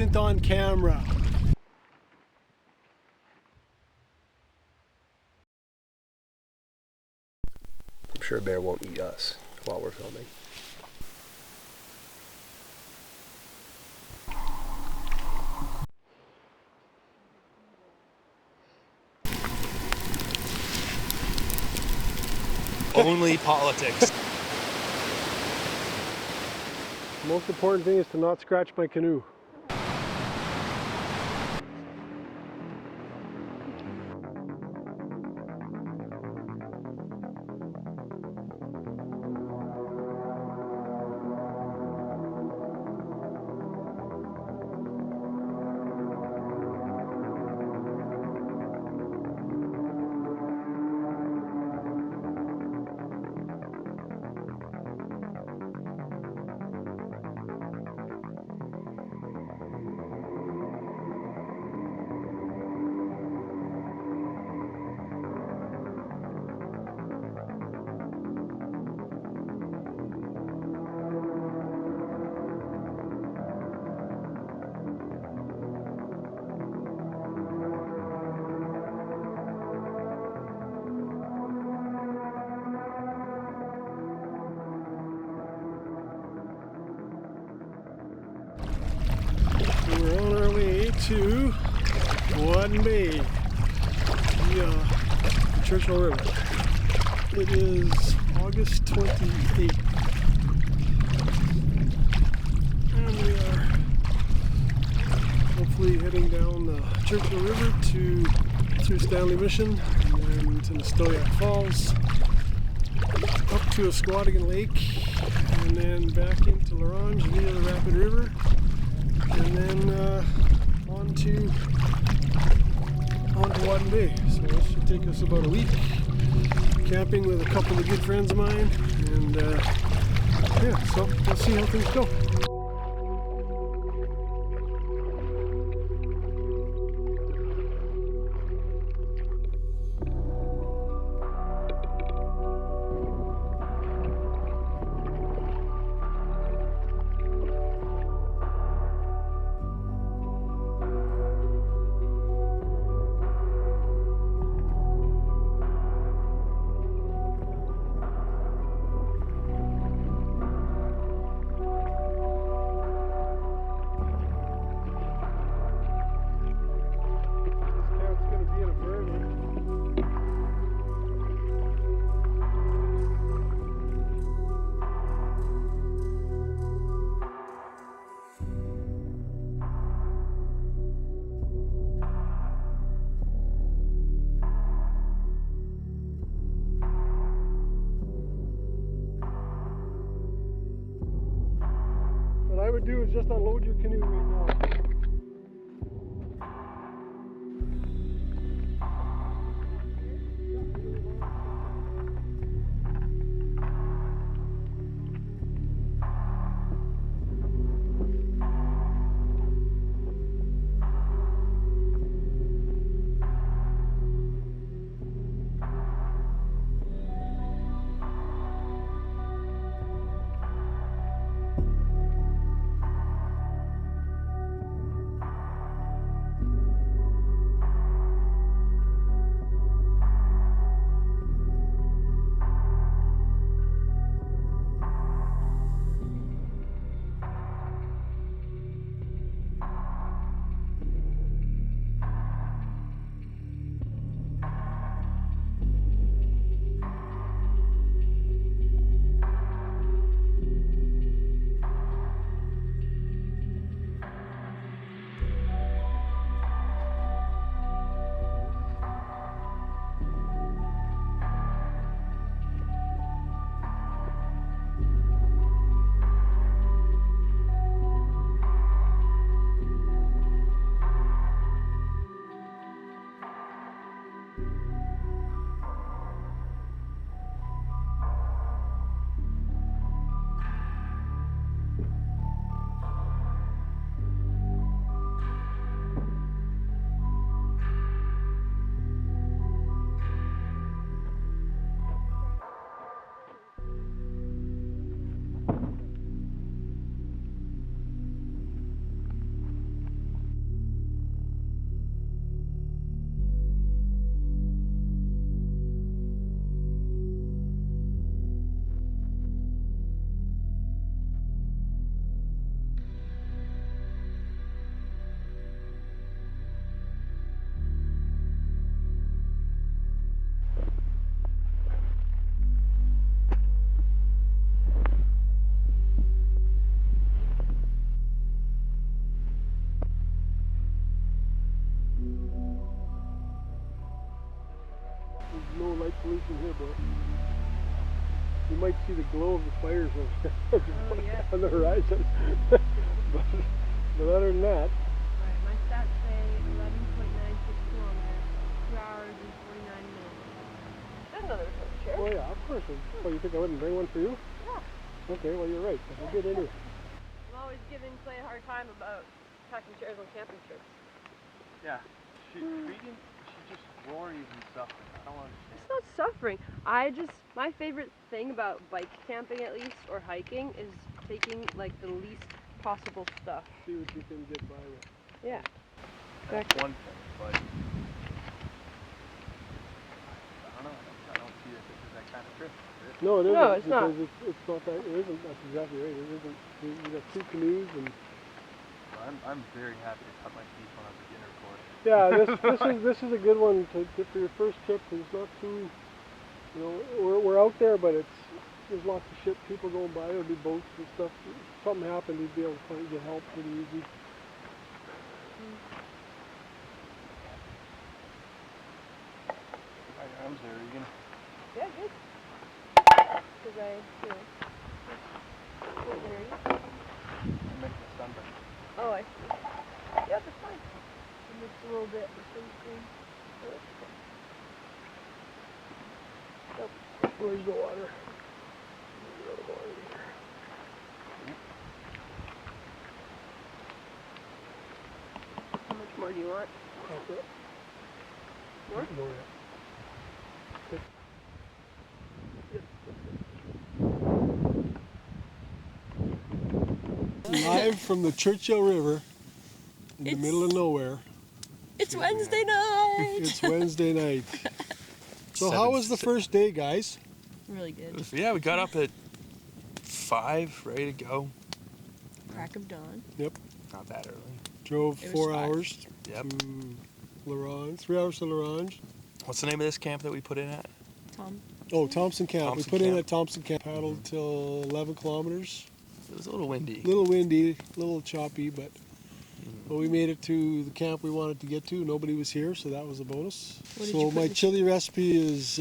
isn't on camera. I'm sure a bear won't eat us while we're filming. Only politics. The most important thing is to not scratch my canoe. We're on our way to Wadin Bay, the Churchill River. It is August 28th, and we are hopefully heading down the Churchill River through Stanley Mission and to Nastoyak Falls, up to Saskatchewan Lake, and then back into L'Orange via the Rapid River. And then on to Wadin Bay. So this should take us about a week, camping with a couple of good friends of mine, and yeah, so let's see how things go. What I would do is just unload your canoe right now. light pollution here, boy. You might see the glow of the fires on the horizon. but other than that, Right, my stats say 11.96 kilometers, 2 hours and 49 minutes. There's another chair. oh yeah, of course. Oh, you think I wouldn't bring one for you? Yeah. Okay, well you're right. That's a good idea. I'm always giving Clay a hard time about packing chairs on camping trips. Yeah. She just worries and suffering. I don't understand. It's not suffering. My favorite thing about bike camping at least, or hiking, is taking like the least possible stuff. See what you can get by with. Yeah. That's Exactly. one thing, but I don't know. I don't see that this is that kind of trip. No, it isn't. No, it's not. Because it's not that. It isn't. That's exactly right. It isn't. You got 2 canoes and. I'm very happy to cut my teeth on a beginner course. Yeah, this is a good one to for your first trip because it's not too. You know, we're out there, but there's lots of shit. People going by. There'll be boats and stuff. If something happened, you'd be able to get help pretty easy. My arms there. Are you gonna? Yeah, good. Because I'm making a sunburn. Oh, I see. Yeah, that's fine. And it's a little bit of sunscreen. Where's the water? How much more do you want? That's it. More? No, yeah. Live from the Churchill River in the middle of nowhere. It's Wednesday night! It's Wednesday night. So how was the first day, guys? Really good. Yeah, we got up at 5, ready to go. Crack of dawn. Not that early. Drove It was 4 5. hours Yep. to Larange, 3 hours to Larange. What's the name of this camp that we put in at? Tom. Oh, Thompson Camp. Thompson We put in Camp. at Thompson Camp, paddled till 11 kilometers. It was a little windy. A little windy, a little choppy, but we made it to the camp we wanted to get to. Nobody was here, so that was a bonus. What did you So put my in the chili recipe is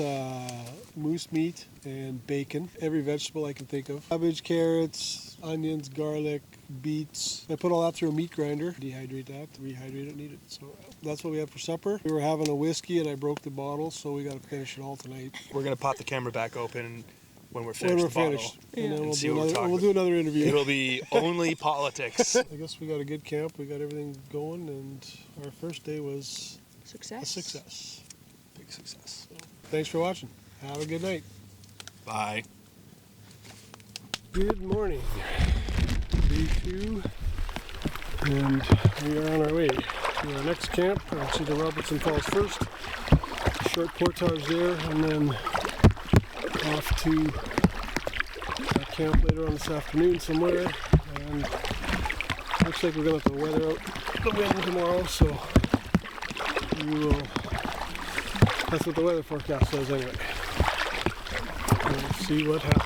moose meat and bacon. Every vegetable I can think of. Cabbage, carrots, onions, garlic, beets. I put all that through a meat grinder. Dehydrate that, rehydrate it, need it. So that's what we had for supper. We were having a whiskey and I broke the bottle, so we got to finish it all tonight. We're gonna pop the camera back open when we're When finished. we're the bottle. finished. Yeah. And then And see what we're talking we'll do another interview. It'll be only politics. I guess we got a good camp. We got everything going, and our first day was Success. a success. Big success. Thanks for watching. Have a good night. Bye. Good morning. Day 2, and we are on our way to our next camp. Actually, the Robertson Falls first. Short portage there, and then off to a camp later on this afternoon somewhere. And looks like we're gonna have to weather out the wind tomorrow, so we will. That's what the weather forecast says anyway. We'll see what happens.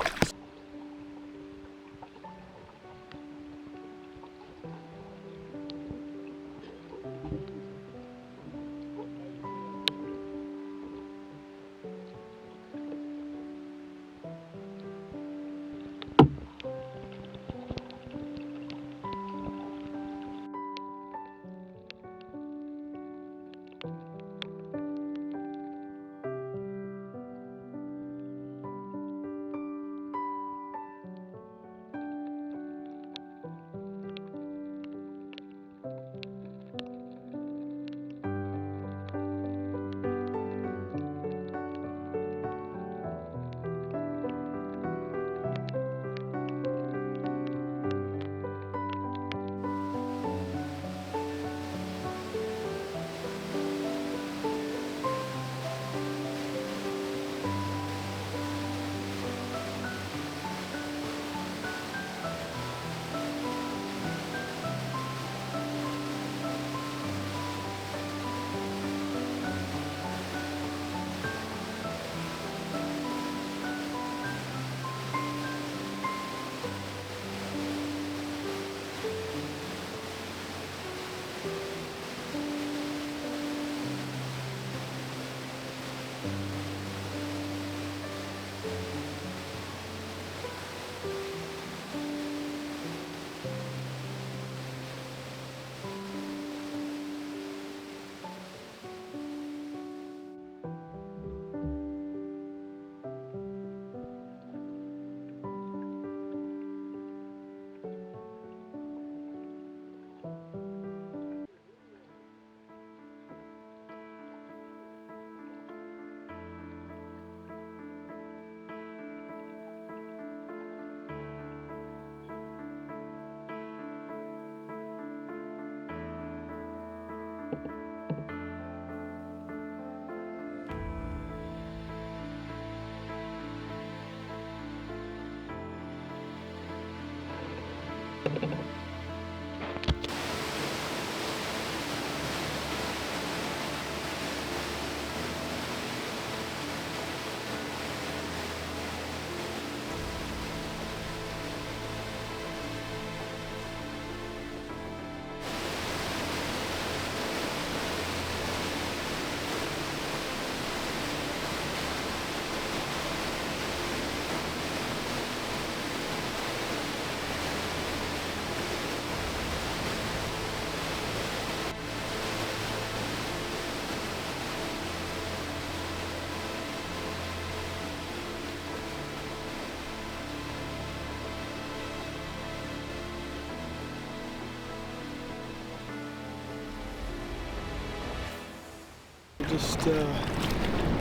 Just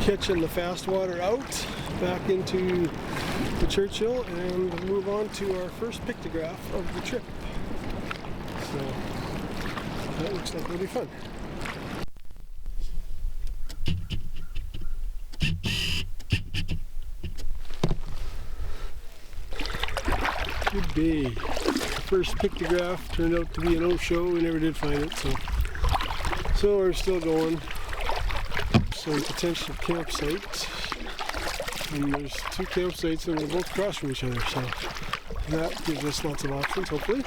catching the fast water out back into the Churchill and move on to our first pictograph of the trip. So that looks like it'll be fun. Good day. First pictograph turned out to be an O-show. We never did find it, so we're still going. Some potential campsites, and there's two campsites and they're both across from each other, so that gives us lots of options, hopefully.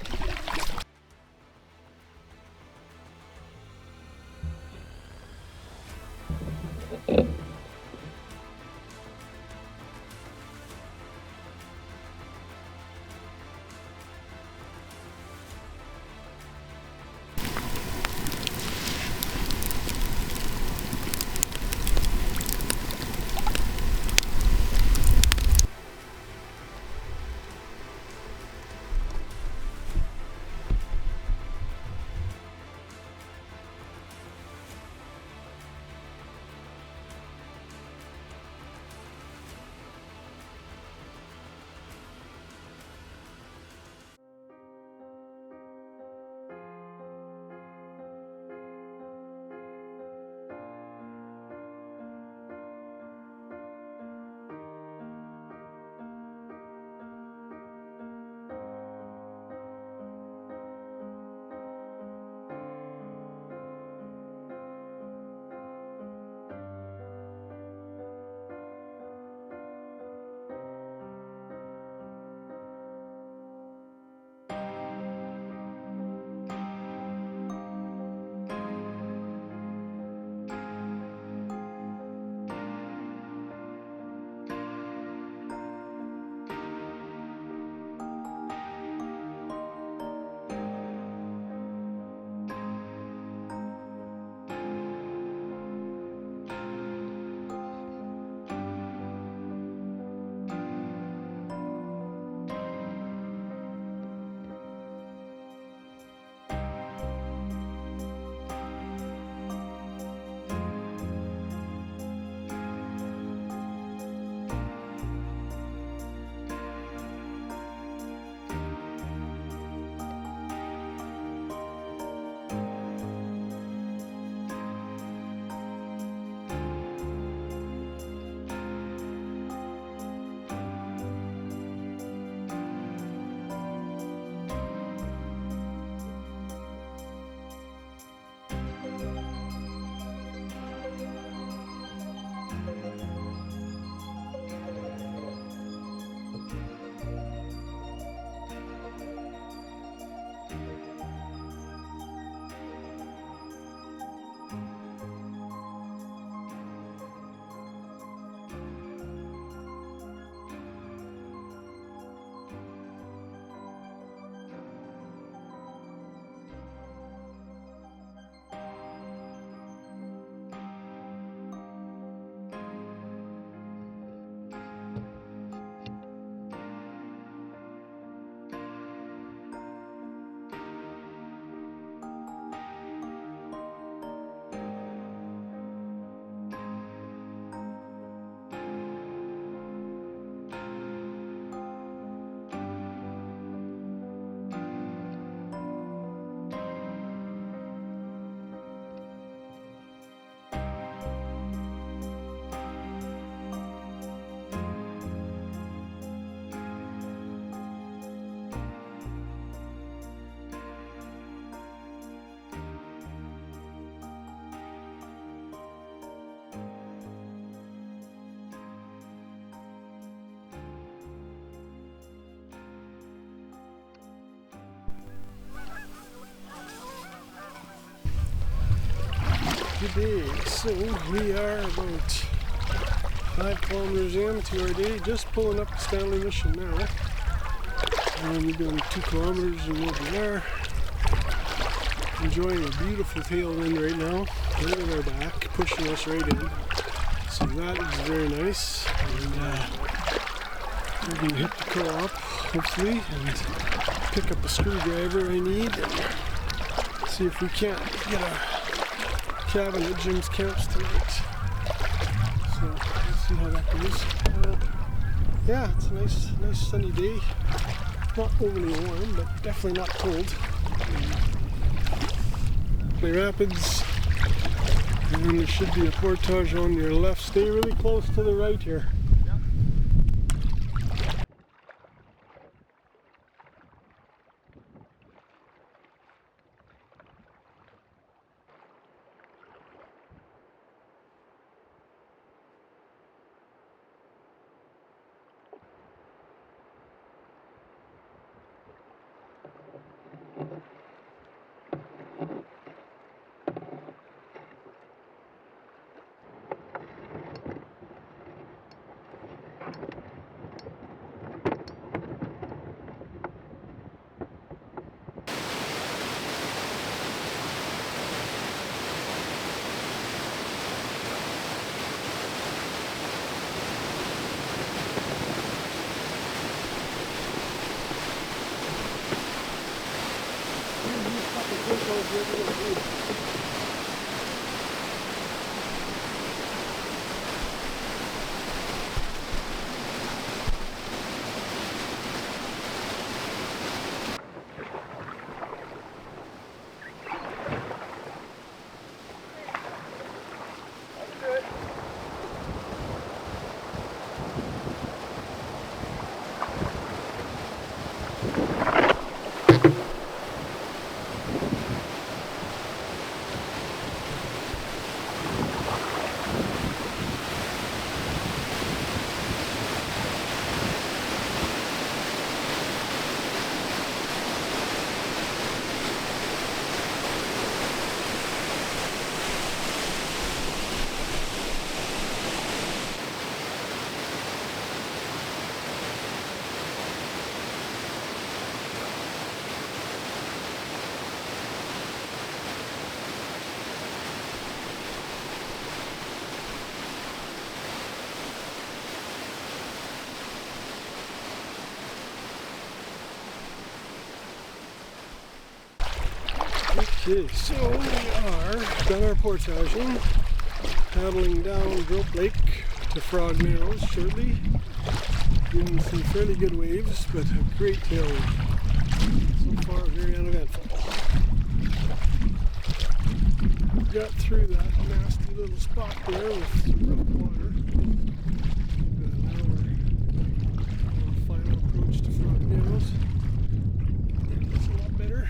Okay, so we are about 5 kilometers into our day, just pulling up to Stanley Mission now. And we're doing 2 kilometers and we'll be there. Enjoying a beautiful tailwind right now, right at our back, pushing us right in. So that is very nice. And we're going to hit the co-op, hopefully, and pick up a screwdriver I need. And see if we can't get a cabin at Jim's Camps tonight. So let's see how that goes. Yeah, it's a nice sunny day. Not overly warm, but definitely not cold. Play Rapids, and there should be a portage on your left. Stay really close to the right here. Okay, so we are done our portaging, paddling down Grope Lake to Frog Narrows shortly. Getting some fairly good waves, but a great tailwind. So far, very uneventful. Got through that nasty little spot there with some rough water. Now we're on the final approach to Frog Narrows. It's a lot better.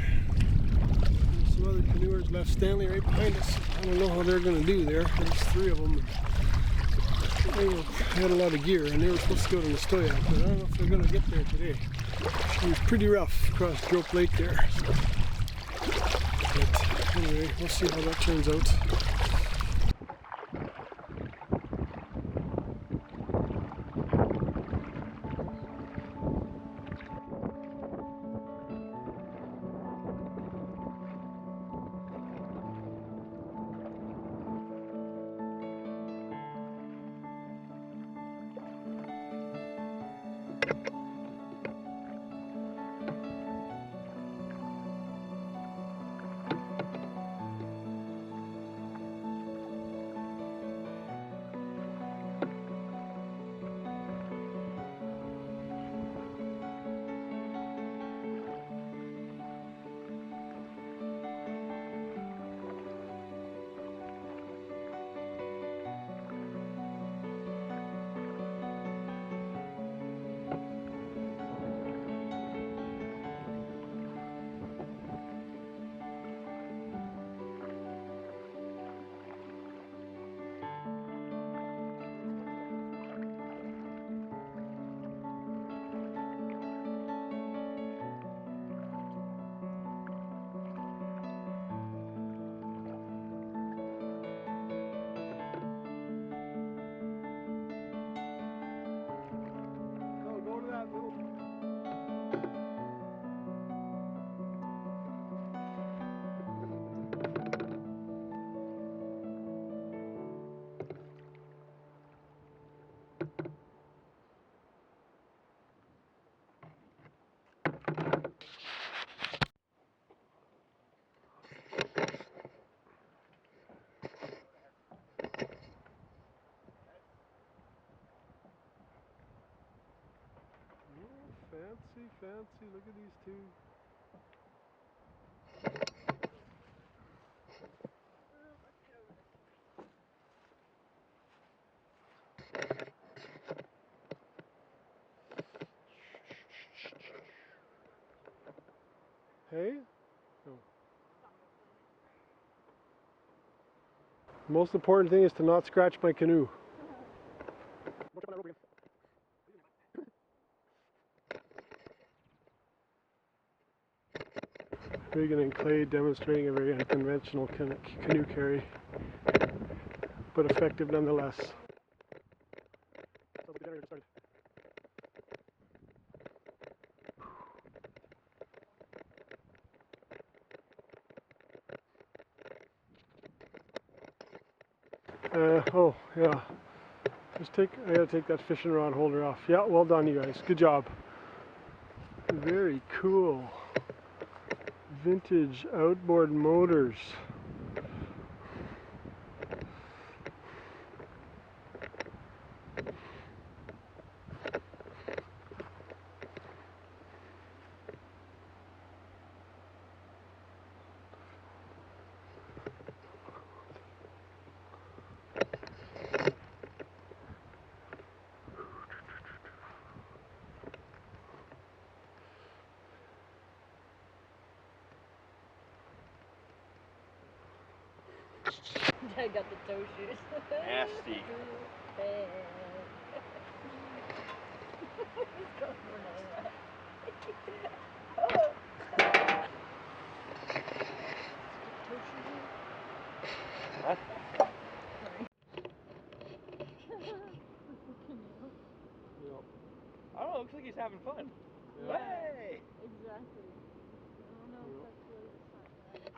Some other canoers left Stanley right behind us. I don't know how they're going to do there. There's 3 of them. They had a lot of gear and they were supposed to go to Nastoya, but I don't know if they're going to get there today. It was pretty rough across Grope Lake there. But anyway, we'll see how that turns out. Fancy, fancy. Look at these two. Hey? No. The most important thing is to not scratch my canoe. Regan and Clay demonstrating a very unconventional canoe carry, but effective nonetheless. Oh yeah, I gotta take that fishing rod holder off. Yeah, well done you guys, good job. Very cool. Vintage outboard motors. I got the toe shoes. Nasty. He's going for another What? I don't know, looks like he's having fun. Yeah. Hey! Exactly. I don't know if that's really the sign.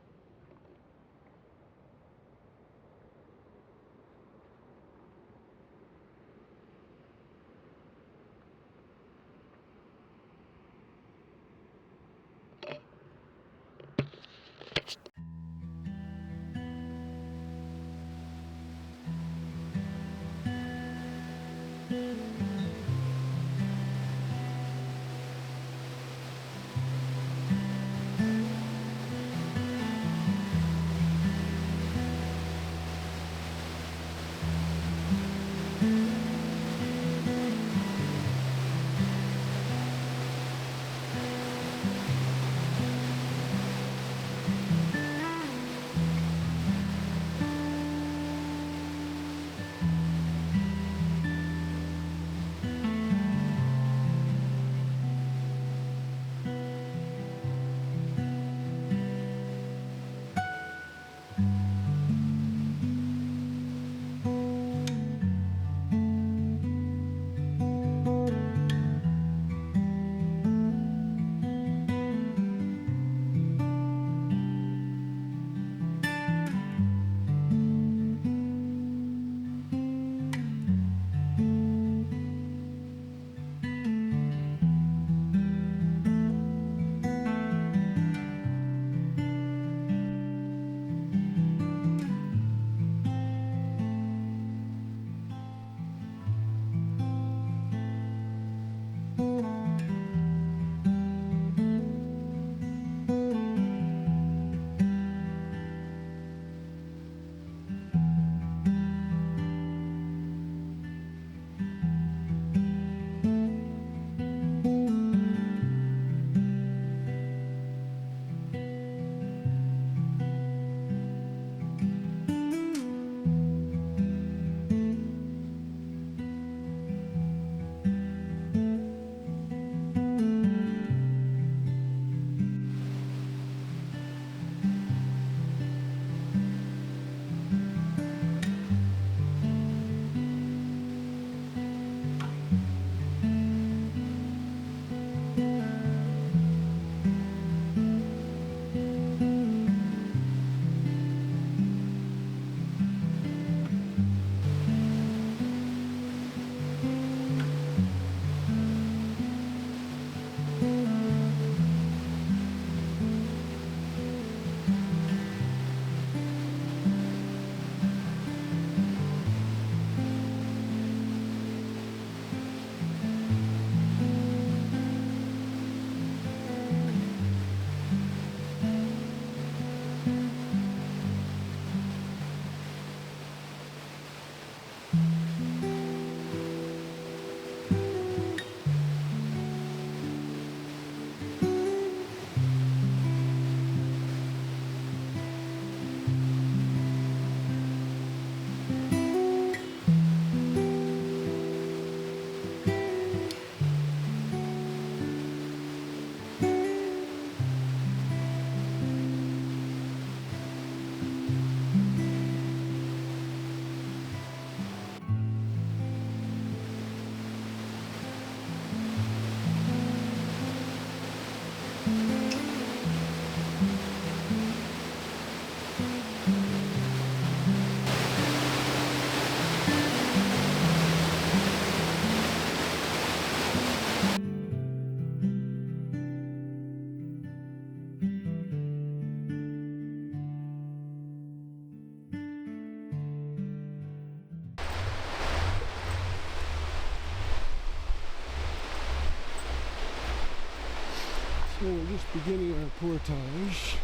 So we're just beginning our portage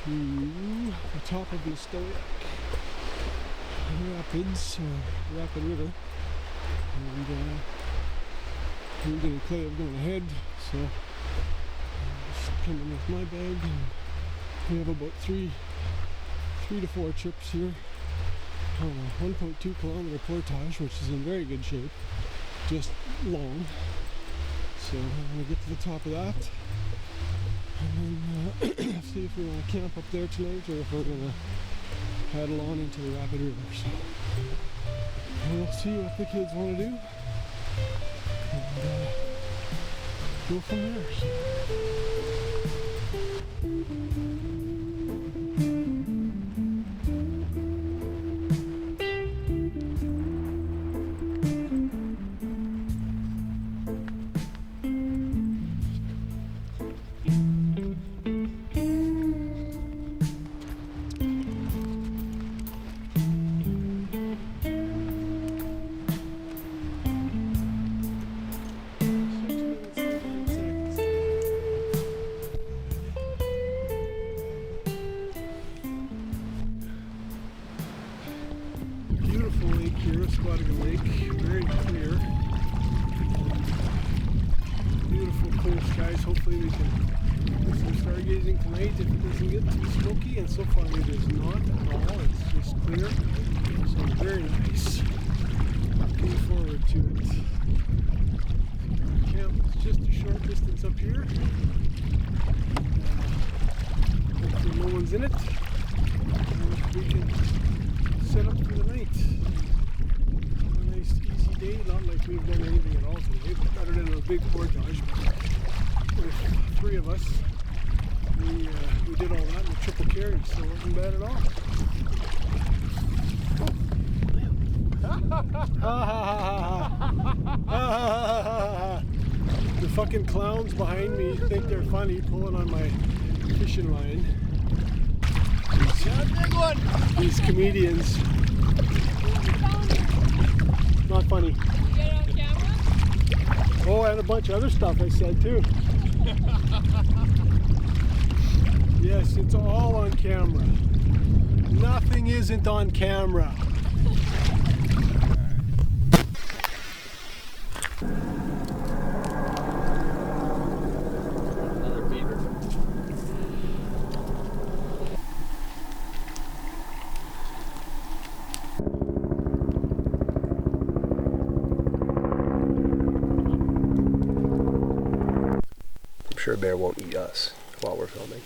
to the top of Stoyak Rapids, or Rapid River. And we're getting Clay of going ahead, so I'm just coming with my bag, and we have about three to four trips here on a 1.2 kilometer portage, which is in very good shape, just long. So I'm going to get to the top of that, and then see if we want to camp up there tonight, or if we're going to paddle on into the Rapid River. So we'll see what the kids want to do, and go from there. Beautiful lake here, Squatigan Lake, very clear. Beautiful clear skies. Hopefully we can do some stargazing tonight if it doesn't get too smoky, and so far it is not at all. It's just clear. So very nice. Looking forward to it. Our camp is just a short distance up here. Hopefully no one's in it. And we can set up for the night. A nice easy day, not like we've done anything at all today, other than a big portage. But with three of us, we did all that in a triple carry, so it wasn't bad at all. The fucking clowns behind me think they're funny pulling on my fishing line. Big one! These comedians. Not funny. You get it on camera? Oh, and a bunch of other stuff I said too. Yes, it's all on camera. Nothing isn't on camera. Another beaver. I'm sure a bear won't eat us while we're filming.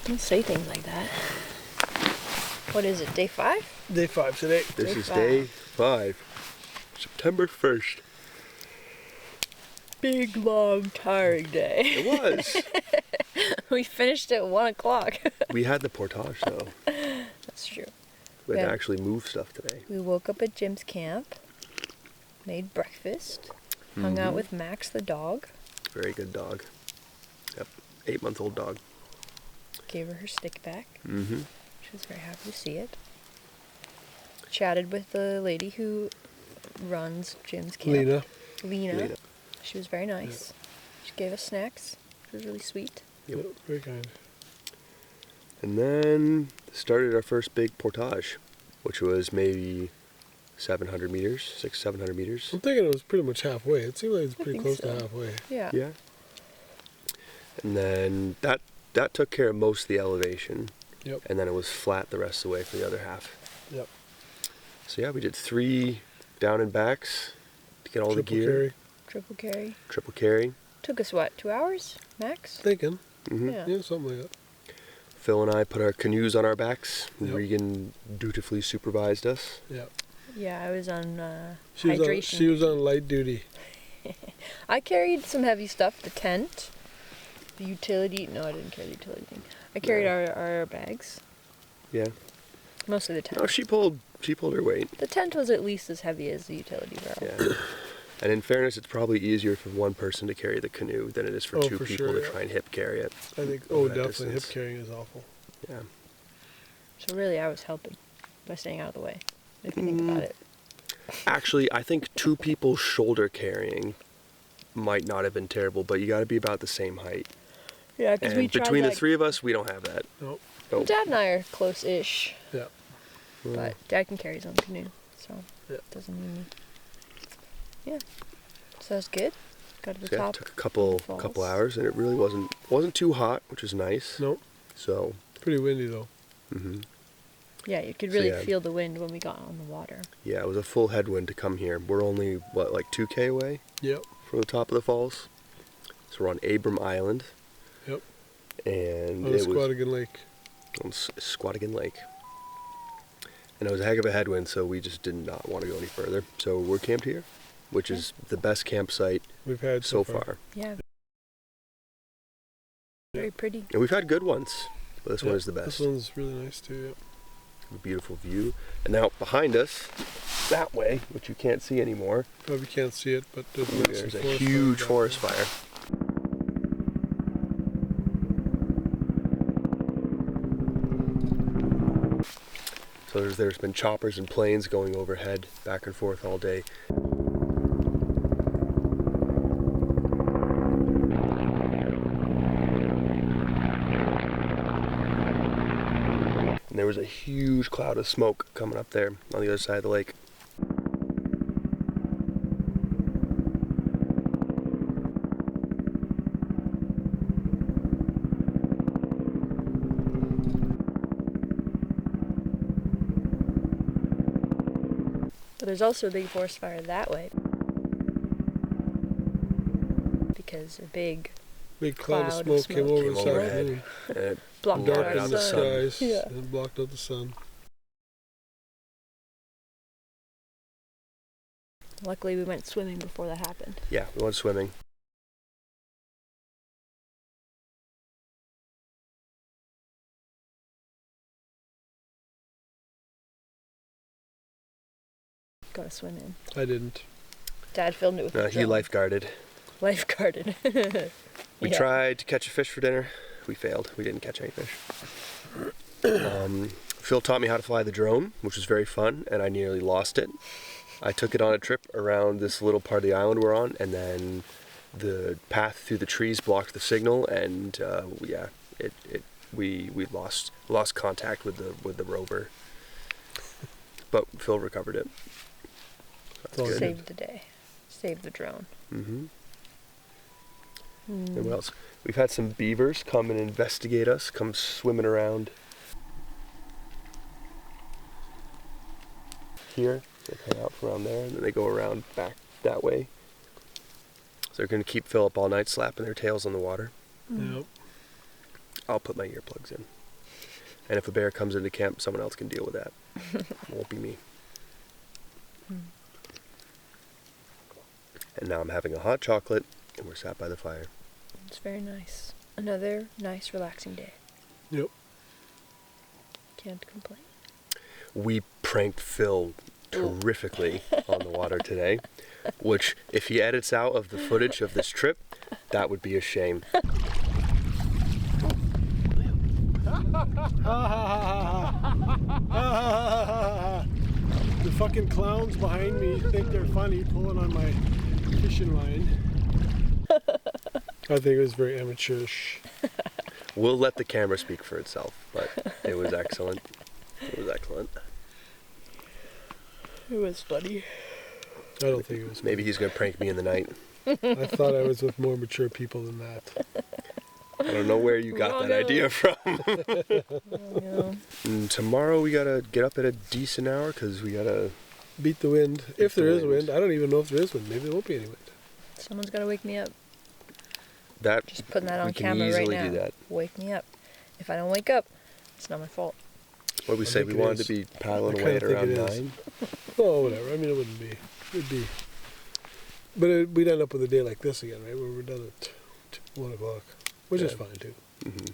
Don't say things like that. What is it, day 5? Day 5 today. This Day is 5. day 5, September 1st. Big, long, tiring day. It was. We finished at 1 o'clock. We had the portage though. That's true. We had Yeah. to actually move stuff today. We woke up at Jim's camp, made breakfast, hung out Mhm. with Max the dog, Very good dog. Yep, 8-month-old dog. gave her stick back. Mm-hmm. She was very happy to see it. Chatted with the lady who runs Jim's camp. Lena. Lena. She was very nice. She gave us snacks. It was really sweet. Yep. Very kind. And then started our first big portage, which was maybe 700 meters, 600-700 meters. I'm thinking it was pretty much halfway. It seemed like it's I pretty think close so. to halfway. Yeah. Yeah. And then that took care of most of the elevation. Yep. And then it was flat the rest of the way for the other half. Yep. So yeah, we did 3 down and backs to get all Triple the gear. carry. Triple carry. Triple carry. Took us what, 2 hours max? Thinking. Mm-hmm. Yeah. Yeah, something like that. Phil and I put our canoes on our backs. Yep. Regan dutifully supervised us. Yeah. Yeah, I was on She was hydration. on light duty. I carried some heavy stuff, the tent, the utility. No, I didn't carry the utility thing. I carried our bags, Yeah. mostly the tent. No, she pulled her weight. The tent was at least as heavy as the utility barrel. Yeah. And in fairness, it's probably easier for one person to carry the canoe than it is for Oh, two for people sure, to yeah. try and hip carry it. I think, Over that definitely distance. hip carrying is awful. Yeah. So really, I was helping by staying out of the way. If you think about it. Actually, I think 2 people shoulder carrying might not have been terrible, but you got to be about the same height. Yeah, because we And tried between that. the three of us, we don't have that. Nope. Nope. Dad and I are close-ish, Yeah. but Dad can carry his own canoe, so Yeah. it doesn't need me. Yeah. So that's good. Got to the So yeah, it top. took a couple falls. hours, and it really wasn't too hot, which was nice. Nope. So. Pretty windy though. hmm Yeah, you could So, really yeah. feel the wind when we got on the water. Yeah, it was a full headwind to come here. We're only what, like 2K away Yep. from the top of the falls. So we're on Abram Island. Yep. And On the it was Squatigan Lake. on Squatigan Lake. And it was a heck of a headwind, so we just did not want to go any further. So we're camped here, which is the best campsite We've had so far. Yeah. Very pretty. And we've had good ones, but this Yeah, one is the best. This one's really nice too. A beautiful view. And now behind us, that way, which you can't see anymore, Yeah. Probably can't see it, but there's there's a huge forest fire. So there's been choppers and planes going overhead, back and forth all day. And there was a huge cloud of smoke coming up there on the other side of the lake. But there's also a big forest fire that way. Because a big Big cloud of Cloud smoke of came smoke over Came this overhead. afternoon. And it blocked blew out right our Darkened the the sun. skies Yeah. and blocked out the sun. Luckily we went swimming before that happened. Yeah, we went swimming. Gotta swim in. I didn't. Dad filmed it with a He drone. lifeguarded. Lifeguarded. We Yeah. tried to catch a fish for dinner. We failed. We didn't catch any fish. Phil taught me how to fly the drone, which was very fun, and I nearly lost it. I took it on a trip around this little part of the island we're on, and then the path through the trees blocked the signal, and we lost contact with the rover. But Phil recovered it. That's all good. good. Saved the day. Saved the drone. Mm-hmm. Mm. And what else? We've had some beavers come and investigate us, come swimming around here. They come out from around there, and then they go around back that way. So they're going to keep Phil up all night, slapping their tails on the water. Yep. I'll put my earplugs in. And if a bear comes into camp, someone else can deal with that. It won't be me. And now I'm having a hot chocolate, and we're sat by the fire. It's very nice. Another nice, relaxing day. Yep. Can't complain. We pranked Phil terrifically on the water today, which if he edits out of the footage of this trip, that would be a shame. The fucking clowns behind me think they're funny pulling on my fishing line. I think it was very amateurish. We'll let the camera speak for itself, but it was excellent. It was excellent. It was funny. I don't think it was. Maybe he's going to prank me in the night. I thought I was with more mature people than that. I don't know where you got Wrong that idea from. Yeah. And tomorrow we got to get up at a decent hour because we got to... Beat the wind. If the there is wind. wind. I don't even know if there is wind. Maybe there won't be any wind. Someone's gotta wake me up. That, Just putting that we on can camera right easily now. do that. Wake me up. If I don't wake up, it's not my fault. What did we say? think We it wanted is. to be paddling I away kinda at think around it is. 9. Oh, whatever. I mean, it wouldn't be. It'd be. But we'd end up with a day like this again, right? Where we're done at 1 o'clock. Which is Yeah. fine, too. Mm-hmm.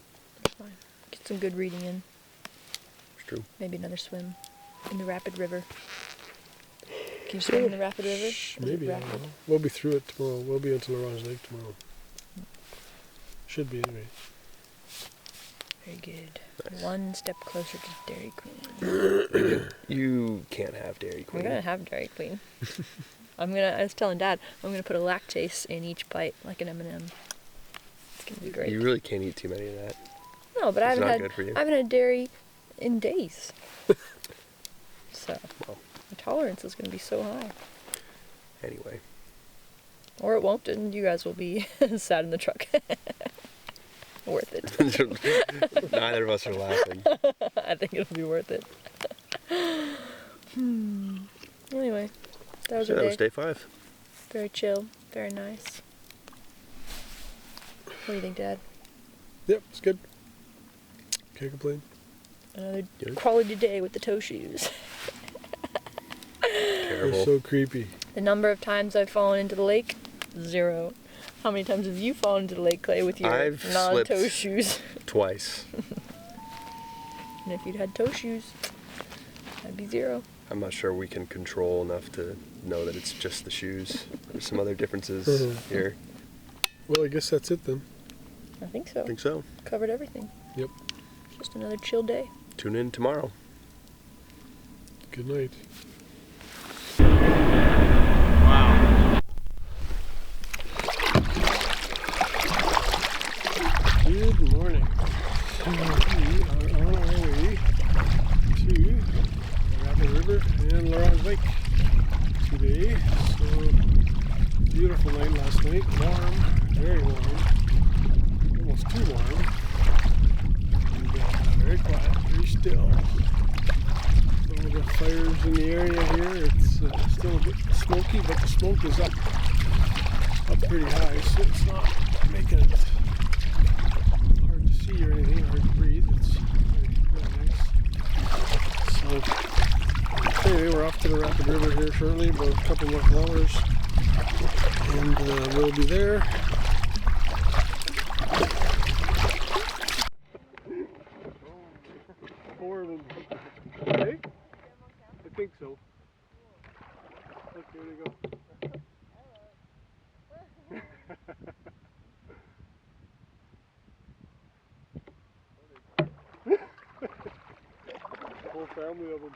It's fine. Get some good reading in. It's true. Maybe another swim in the rapid river. Can you swim in the rapid river? Is it Maybe. I don't rapid? know. We'll be through it tomorrow. We'll be until Orange Lake tomorrow. Should be, anyway. Very good. One step closer to Dairy Queen. You can't have Dairy We're Queen. gonna have Dairy Queen. I was telling Dad, I'm gonna put a lactase in each bite, like an M&M. It's gonna be great. You really can't eat too many of that. No, but I It's haven't not good for you. I haven't had dairy in days. So Well. my tolerance is gonna be so high. Anyway. Or it won't, and you guys will be sat in the truck. Worth it. Neither of us are laughing. I think it'll be worth it. Anyway, that was So our that day. was day 5. Very chill, very nice. What do you think, Dad? Yep, it's good. Can't complain. Another Good. quality day with the toe shoes. They're Terrible. so creepy. The number of times I've fallen into the lake, 0. How many times have you fallen into the lake, Clay, with your I've non-toe slipped. shoes? Twice. And if you'd had toe shoes, that'd be 0. I'm not sure we can control enough to know that it's just the shoes. There's some other differences here. Well, I guess that's it then. I think so. I think so. Covered everything. Yep. Just another chill day. Tune in tomorrow. Good night. Wow. Good morning. So we are on our way to the Rapid River and Laurent Lake today. So beautiful night last night. Warm, very warm, almost too warm, and very quiet, very still. All the fires in the area here. It's still a bit smoky, but the smoke is up pretty high, so it's not making it hard to see or anything, hard to breathe. It's very nice. So anyway, we're off to the Rapid River here shortly, about a couple more kilometers, and we'll be there. Four of them. Okay? I think so. Look, here they go. Whole family of them.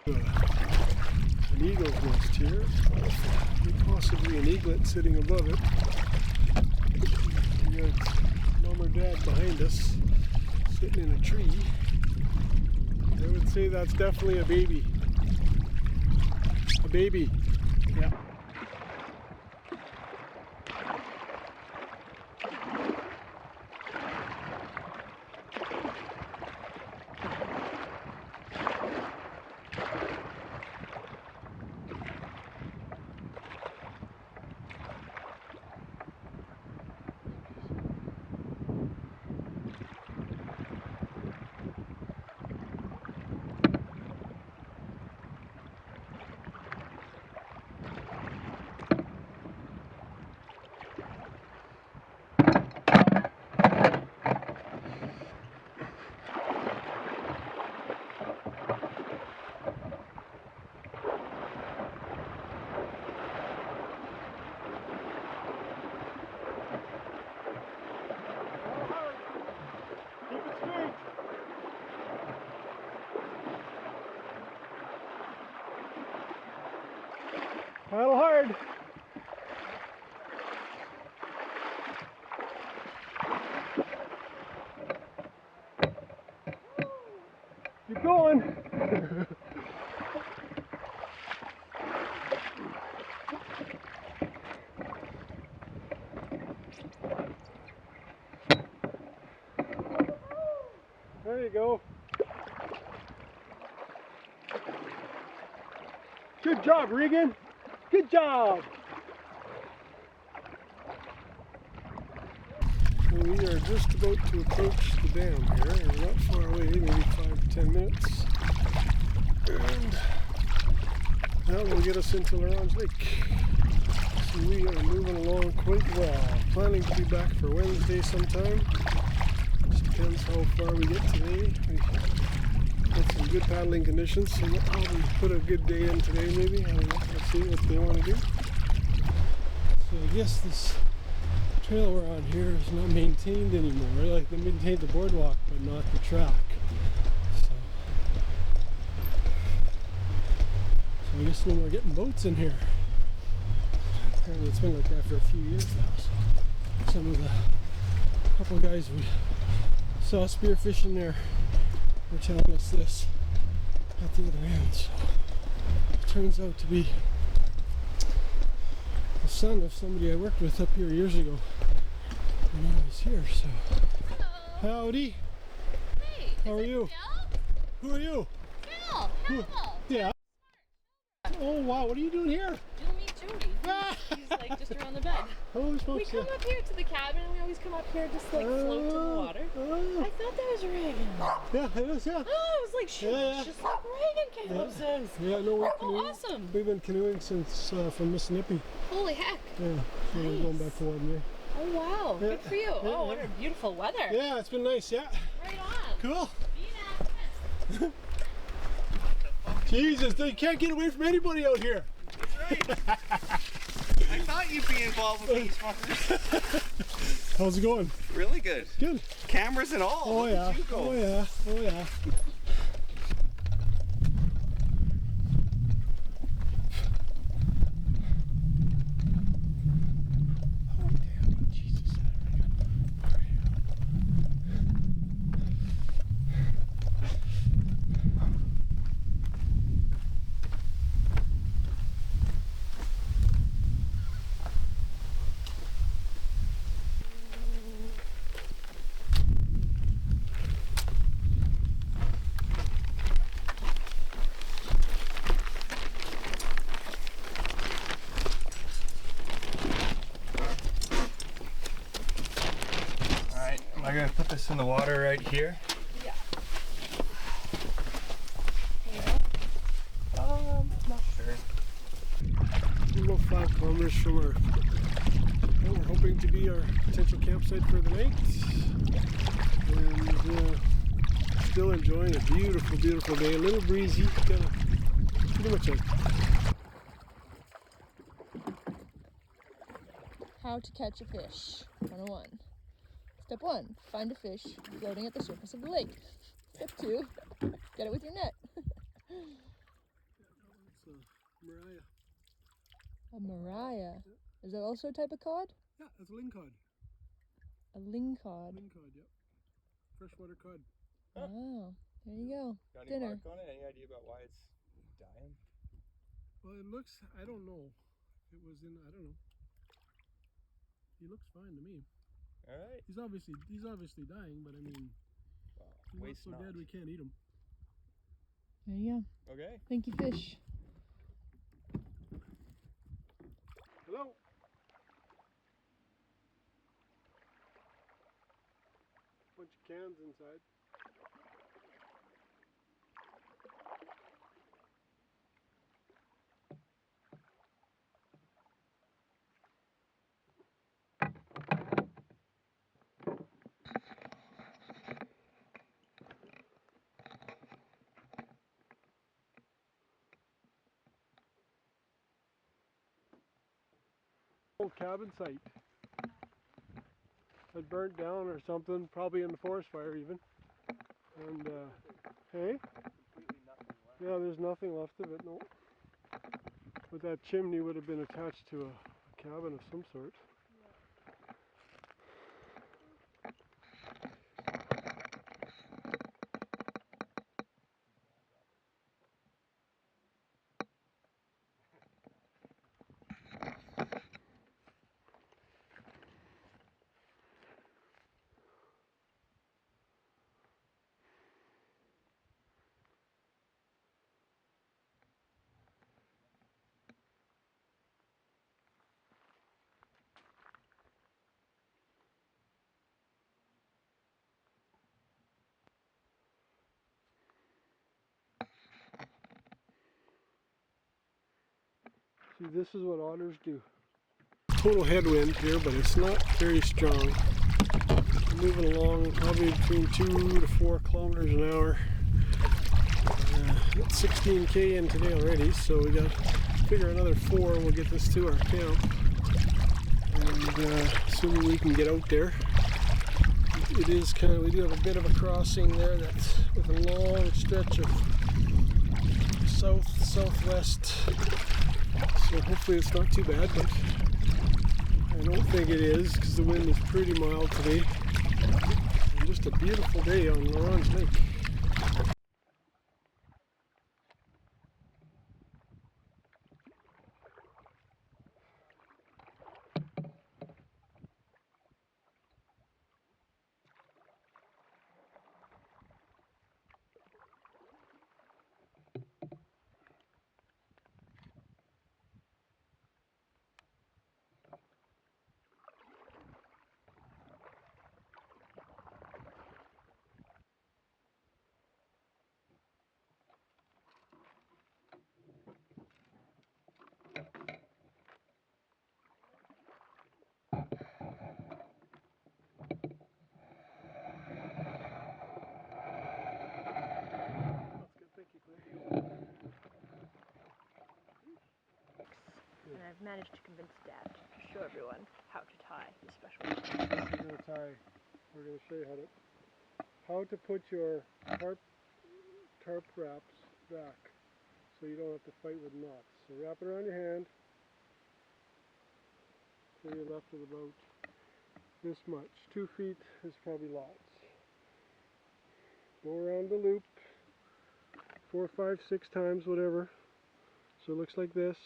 An eagle's nest here, possibly an eaglet sitting above it. We got mom or dad behind us, sitting in a tree. I would say that's definitely a baby. A baby. Yeah. Paddle hard. Keep going. There you go. Good job, Regan. Good job. So we are just about to approach the dam here. We're not far away, maybe 5 to 10 minutes. And that will get us into Laurent Lake. So we are moving along quite well. Planning to be back for Wednesday sometime. Just depends how far we get today. We got some good paddling conditions, so we'll probably put a good day in today maybe. I don't know. Let's see what they want to do. So I guess this trail we're on here is not maintained anymore. Like they maintained the boardwalk, but not the track. So I guess no more getting boats in here. Apparently it's been like that for a few years now. So some of the couple of guys we saw spearfishing there were telling us this at the other end. So it turns out to be the son of somebody I worked with up here years ago when I was here. So Hello. howdy. Hey. How are you? Phil? Who are you? Phil. Howell. Yeah. Oh wow, what are you doing here? You'll meet Jody. He's like just around the bed. Holy We smokes. come up here to the cabin and we always come up here just like float to the water. I thought that was Reagan. Yeah, it is, yeah. Oh, I was like, shit, Yeah. it's just like Reagan Caleb says. Yeah, no, we're Oh, canoeing. awesome. We've been canoeing since from Missinippi. Holy heck. Yeah, so we're going back to Wadin. Oh, wow. Yeah. Good for you. Yeah, Oh, what yeah. a beautiful weather. Yeah, it's been nice, yeah. Right on. Cool. Be nice. Jesus, you can't get away from anybody out here. I thought you'd be involved with these fuckers. How's it going? Really good. Good. Cameras and all. Oh Look yeah. at you go. Oh yeah. Oh yeah. Oh damn! Jesus. Alright, am I gonna put this in the water right here? Not sure. We're about 5 kilometers from our what we're hoping to be our potential campsite for the night, and still enjoying a beautiful, beautiful day. A little breezy, kind of pretty much a How to catch a fish 101. Step 1, find a fish floating at the surface of the lake. Step 2, get it with your net. It's a Mariah. A Mariah. Is that also a type of cod? Yeah, it's a lingcod. A lingcod. Lingcod, yep. Freshwater cod. Oh, there you go. Got any Dinner. mark on it? Any idea about why it's dying? Well, it looks, I don't know. It was in, I don't know. He looks fine to me. Alright. He's obviously dying, but I mean, Well, he's not waste so not. dead we can't eat him. There you go. Okay. Thank you, fish. Hello. Bunch of cans inside. Old cabin site. It burnt down or something, probably in the forest fire even. And hey? Yeah, there's nothing left of it, no. But that chimney would have been attached to a cabin of some sort. See, this is what otters do. Total headwind here, but it's not very strong. I'm moving along probably between 2 to 4 kilometers an hour. It's 16k in today already, so we got to figure another 4. We'll get this to our camp. and assuming we can get out there. It is kind of, we do have a bit of a crossing there that's with a long stretch of southwest, so hopefully it's not too bad, but I don't think it is because the wind is pretty mild today. And just a beautiful day on Laurens Lake. And I've managed to convince Dad to show everyone how to tie the special knot. We're going to tie, we're going to show you how to put your tarp wraps back so you don't have to fight with knots. So wrap it around your hand till you're left with about this much. 2 feet is probably lots. Go around the loop 4, 5, 6 times, whatever. So it looks like this.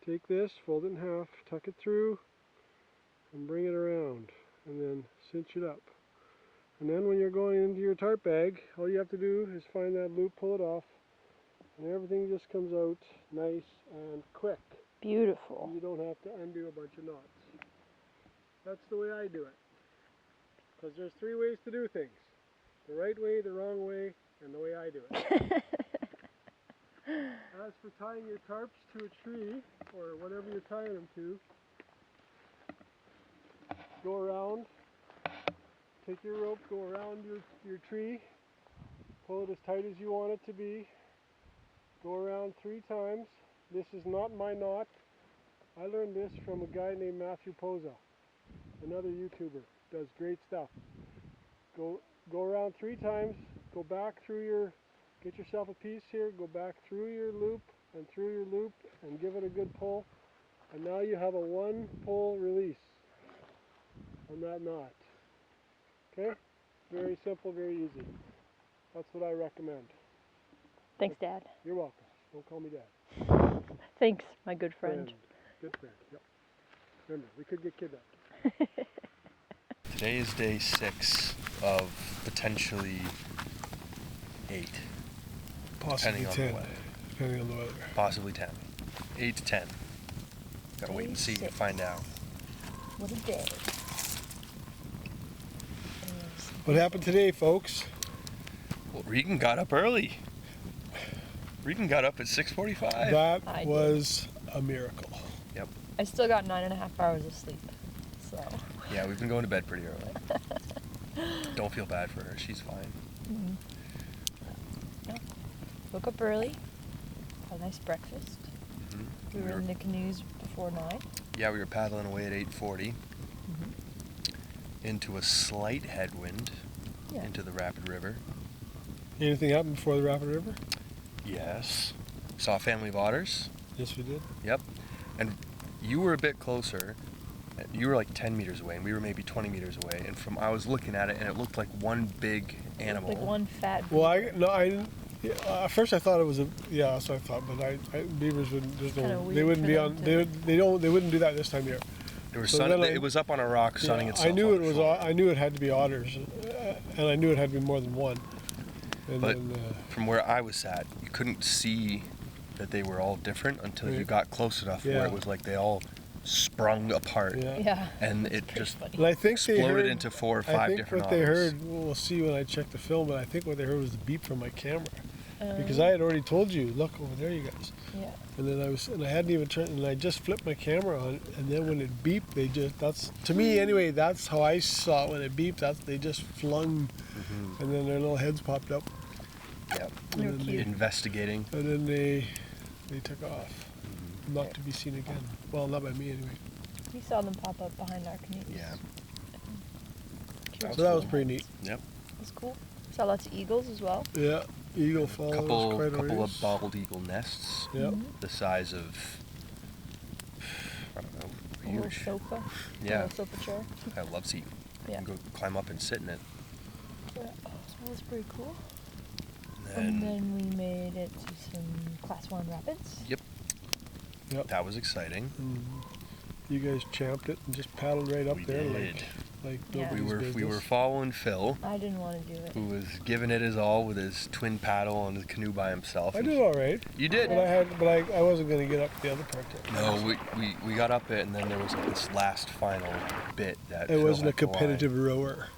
Take this, fold it in half, tuck it through, and bring it around, and then cinch it up. And then when you're going into your tarp bag, all you have to do is find that loop, pull it off, and everything just comes out nice and quick. Beautiful. You don't have to undo a bunch of knots. That's the way I do it. Because there's 3 ways to do things. The right way, the wrong way, and the way I do it. As for tying your tarps to a tree, or whatever you're tying them to, go around, take your rope, go around your tree, pull it as tight as you want it to be, go around 3 times. This is not my knot. I learned this from a guy named Matthew Poza, another YouTuber, does great stuff. Go around 3 times, go back through your, get yourself a piece here, go back through your loop and through your loop and give it a good pull. And now you have a 1 pull release on that knot. Okay? Very simple, very easy. That's what I recommend. Thanks, Dad. You're welcome. Don't call me Dad. Thanks, my good friend. Good friend, yep. Remember, we could get kidnapped. Today is day 6 of potentially 8. Possibly Depending on 10, the weather. depending on the weather. Possibly 10. 8 to 10. Gotta wait and see to find out. What a day. What happened today, folks? Well, Regan got up early. Regan got up at 6:45. That I was a miracle. I still got 9.5 hours of sleep. So. Yeah, we've been going to bed pretty early. Don't feel bad for her. She's fine. Mm-hmm. Yeah. Woke up early. Had a nice breakfast. Mm-hmm. We were in the canoes before 9. Yeah, we were paddling away at 8:40 into a slight headwind into the Rapid River. Anything happened before the Rapid River? Yes. Saw a family of otters. Yes, we did. Yep. And you were a bit closer. You were like 10 meters away, and we were maybe 20 meters away. And I was looking at it, and it looked like one big animal. Like one fat. Well, I didn't. Yeah, at first I thought it was a. Yeah, that's what I thought. But beavers wouldn't. There's no. Kinda They weird wouldn't for be them on. to- They wouldn't do that this time of year. There was So then it was up on a rock, sunning itself. I knew on it the was. shore. I knew it had to be otters, and I knew it had to be more than one. And But then, from where I was at, you couldn't see that they were all different until you Right. got close enough where Yeah. it was like they all sprung apart. yeah. Yeah. And It's it pretty just funny. And I think they exploded heard, into 4 or I 5 think different what they otters. heard. We'll see when I check the film. But I think what they heard was the beep from my camera, because Um, I had already told you, look over there, you guys. Yeah. And then I hadn't even turned, and I just flipped my camera on, and then when it beeped, that's to me anyway. That's how I saw it when it beeped. They just flung, and then their little heads popped up, Yep. They were and then cute. Investigating. and then they took off, not to be seen again. Well, not by me anyway. We saw them pop up behind our canoes. Yeah. So that was pretty neat. Yep. It was cool. Saw lots of eagles as well. Yeah, eagle falls. Couple quite a of ways. bald eagle nests. Yep. The size of, I don't know, A little huge. sofa. Yeah. A little sofa chair. I love seat. Yeah. You can go climb up and sit in it. Yeah. So that was pretty cool. And And then we made it to some Class 1 rapids. Yep. That was exciting. You guys champed it and just paddled right up We there did. like Yeah. nobody's We were business. following Phil, I didn't want to do it. who was giving it his all with his twin paddle on the canoe by himself. I did all right, You did. but I wasn't going to get up the other part there. No, we got up it, and then there was like this last final bit that It Phil wasn't a had to line. competitive rower.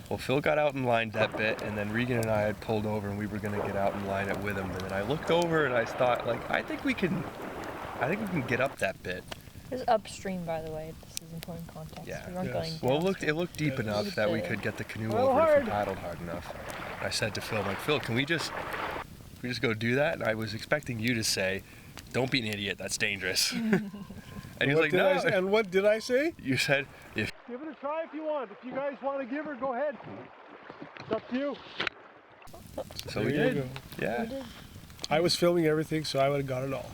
Well, Phil got out and lined that bit, and then Regan and I had pulled over, and we were gonna get out and line it with him. And then I looked over, and I thought, like, I think we can get up that bit. It was upstream, by the way. This is important context. Yeah. We weren't Yes. going Well, downstream. it looked deep Yeah. enough that we could get the canoe Roll over if hard. we paddled hard enough. I said to Phil, I'm like, Phil, can we just go do that? And I was expecting you to say, don't be an idiot, that's dangerous. And he was What like, did no. I say- and what did I say? You said, if Give it a try if you want. If you guys want to give her, go ahead. It's up to you. so we There you did. go. Yeah. We did. I was filming everything, so I would have got it all.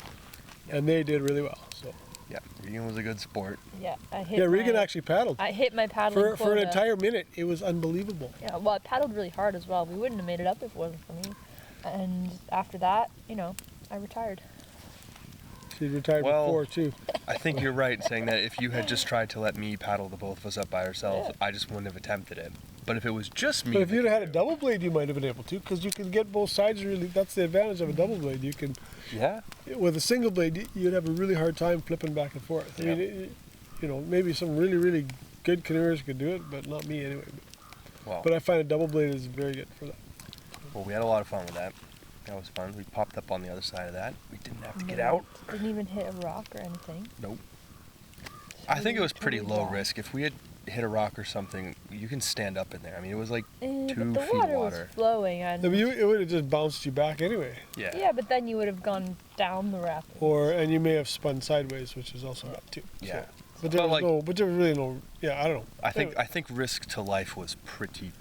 And they did really well. So Yeah. Regan was a good sport. Yeah, I hit yeah, Regan my, actually paddled I hit my paddling for an quota. entire minute. It was unbelievable. Yeah, well, I paddled really hard as well. We wouldn't have made it up if it wasn't for me. And after that, I retired. She retired Well, before too. I think you're right in saying that if you had just tried to let me paddle the both of us up by ourselves, Yeah. I just wouldn't have attempted it. But if it was just me, But if in the you'd had a canoe- double blade, you might have been able to, because you can get both sides really. That's the advantage of a double blade. You can, yeah, with a single blade, you'd have a really hard time flipping back and forth. I Yeah. mean, maybe some really, really good canoers could do it, but not me anyway. well, But I find a double blade is very good for that. well, we had a lot of fun with that. That was fun. We popped up on the other side of that. We didn't have to get No, out. Didn't even hit a rock or anything. Nope. I think it was pretty Totally low dry. risk. If we had hit a rock or something, you can stand up in there. I mean, it was like But 2 the feet water water. was flowing. And It would have just bounced you back anyway, Yeah. yeah, but then you would have gone down the rapids. and you may have spun sideways, which is also bad too. Yeah. So, but there was really no. Yeah, I don't know. I think risk to life was pretty